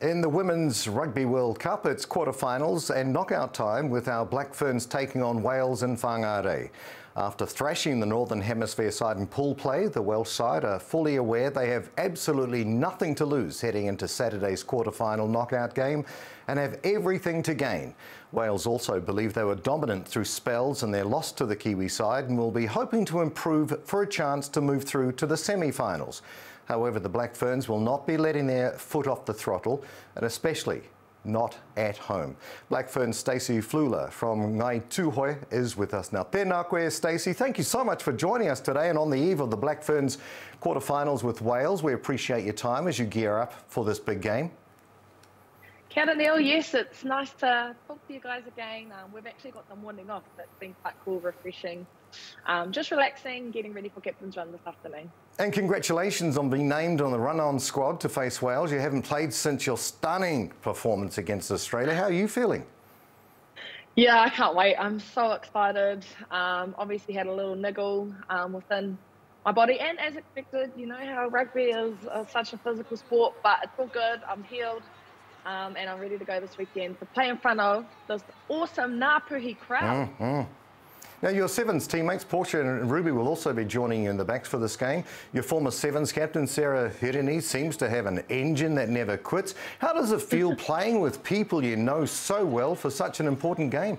In the Women's Rugby World Cup, it's quarterfinals and knockout time with our Black Ferns taking on Wales in Whangārei. After thrashing the Northern Hemisphere side in pool play, the Welsh side are fully aware they have absolutely nothing to lose heading into Saturday's quarterfinal knockout game and have everything to gain. Wales also believe they were dominant through spells in their loss to the Kiwi side and will be hoping to improve for a chance to move through to the semi-finals. However, the Black Ferns will not be letting their foot off the throttle, and especially not at home. Black Ferns Stacey Flula from Ngai Tuhoi is with us now. Tēnā koe, Stacey. Thank you so much for joining us today and on the eve of the Black Ferns quarterfinals with Wales. We appreciate your time as you gear up for this big game. Kia ora, Neil. Yes, it's nice to talk to you guys again. We've actually got the morning off. It's been quite cool, refreshing. Just relaxing, getting ready for captain's run this afternoon. And congratulations on being named on the run-on squad to face Wales. You haven't played since your stunning performance against Australia. How are you feeling? Yeah, I can't wait. I'm so excited. Obviously had a little niggle within my body, and as expected, you know how rugby is such a physical sport, but it's all good. I'm healed. And I'm ready to go this weekend to play in front of this awesome Ngāpuhi crowd. Now, your Sevens teammates, Portia and Ruby, will also be joining you in the backs for this game. Your former Sevens captain, Sarah Hirini, seems to have an engine that never quits. How does it feel playing with people you know so well for such an important game?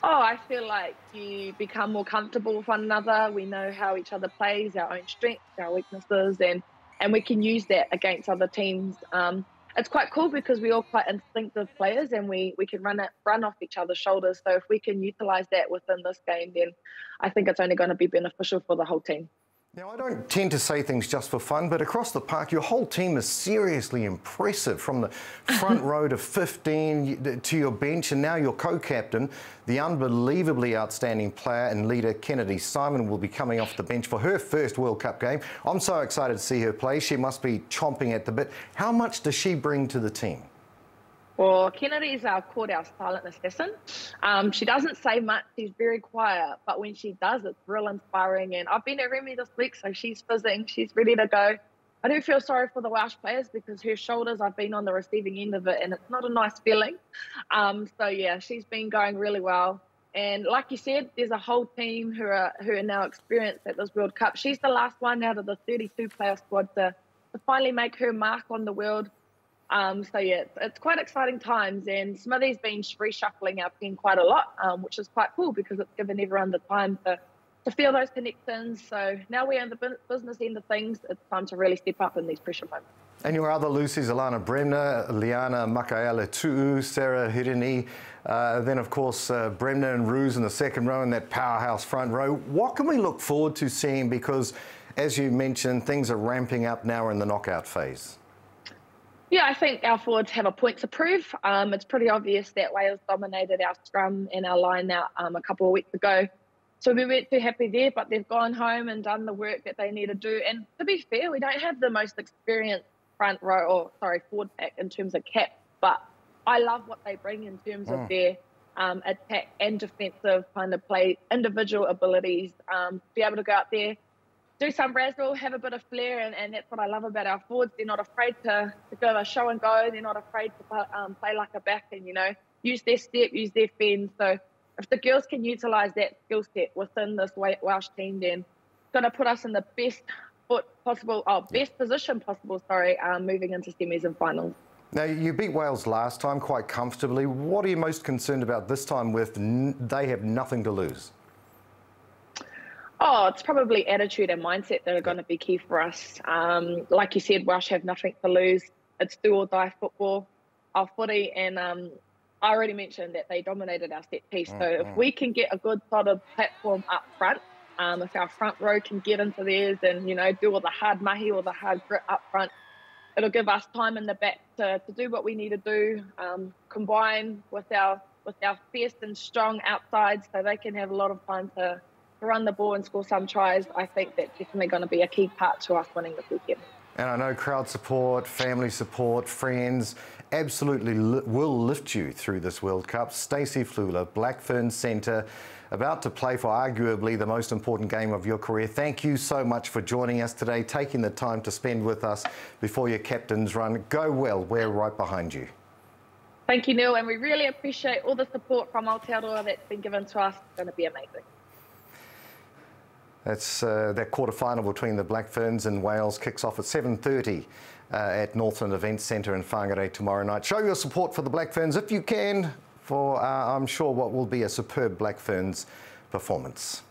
Oh, I feel like you become more comfortable with one another. We know how each other plays, our own strengths, our weaknesses, and we can use that against other teams. It's quite cool because we're all quite instinctive players and we can run off each other's shoulders. So if we can utilise that within this game, then I think it's only going to be beneficial for the whole team. Now, I don't tend to say things just for fun, but across the park, your whole team is seriously impressive. From the front row to 15 to your bench, and now your co-captain, the unbelievably outstanding player and leader, Kennedy Simon, will be coming off the bench for her first World Cup game. I'm so excited to see her play. She must be chomping at the bit. How much does she bring to the team? Well, Kennedy is our silent assassin. She doesn't say much. She's very quiet, but when she does, it's real inspiring. And I've been at Remy this week, so she's fizzing. She's ready to go. I do feel sorry for the Welsh players because her shoulders, I've been on the receiving end of it, and it's not a nice feeling. So, yeah, she's been going really well. And like you said, there's a whole team who are now experienced at this World Cup. She's the last one out of the 32-player squad to finally make her mark on the world. So yeah, it's quite exciting times, and Smithy's been reshuffling our team quite a lot, which is quite cool because it's given everyone the time to feel those connections. So now we're in the business end of things, it's time to really step up in these pressure moments. And your other Lucy's Alana Bremner, Liana Makaele-Tu'u, Sarah Hirini, then of course Bremner and Ruse in the second row and that powerhouse front row. What can we look forward to seeing, because as you mentioned, things are ramping up now in the knockout phase? Yeah, I think our forwards have a point to prove. It's pretty obvious that Wales dominated our scrum and our line out a couple of weeks ago. So we weren't too happy there, but they've gone home and done the work that they need to do. And to be fair, we don't have the most experienced forward pack in terms of cap, but I love what they bring in terms of their attack and defensive kind of play, individual abilities, be able to go out there, do some razzle, have a bit of flair, and that's what I love about our forwards. They're not afraid to go a show and go. They're not afraid to play like a back and, you know, use their step, use their fend. So if the girls can utilise that skill set within this Welsh team, then it's going to put us in the best position possible, moving into semis and finals. Now, you beat Wales last time quite comfortably. What are you most concerned about this time with they have nothing to lose? Oh, it's probably attitude and mindset that are going to be key for us. Like you said, Welsh have nothing to lose. It's do or die football, our footy, and I already mentioned that they dominated our set piece. So if we can get a good solid platform up front, if our front row can get into theirs and, you know, do all the hard mahi or the hard grit up front, it'll give us time in the back to do what we need to do, combine with our fierce and strong outsides so they can have a lot of time to run the ball and score some tries. I think that's definitely going to be a key part to us winning this weekend. And I know crowd support, family support, friends absolutely will lift you through this World Cup. Stacey Flula, Black Ferns centre, about to play for arguably the most important game of your career. Thank you so much for joining us today, taking the time to spend with us before your captain's run. Go well, we're right behind you. Thank you, Neil, and we really appreciate all the support from Aotearoa that's been given to us. It's going to be amazing. That's that quarter-final between the Black Ferns and Wales kicks off at 7:30 at Northland Events Centre in Whangārei tomorrow night. Show your support for the Black Ferns if you can for, I'm sure, what will be a superb Black Ferns performance.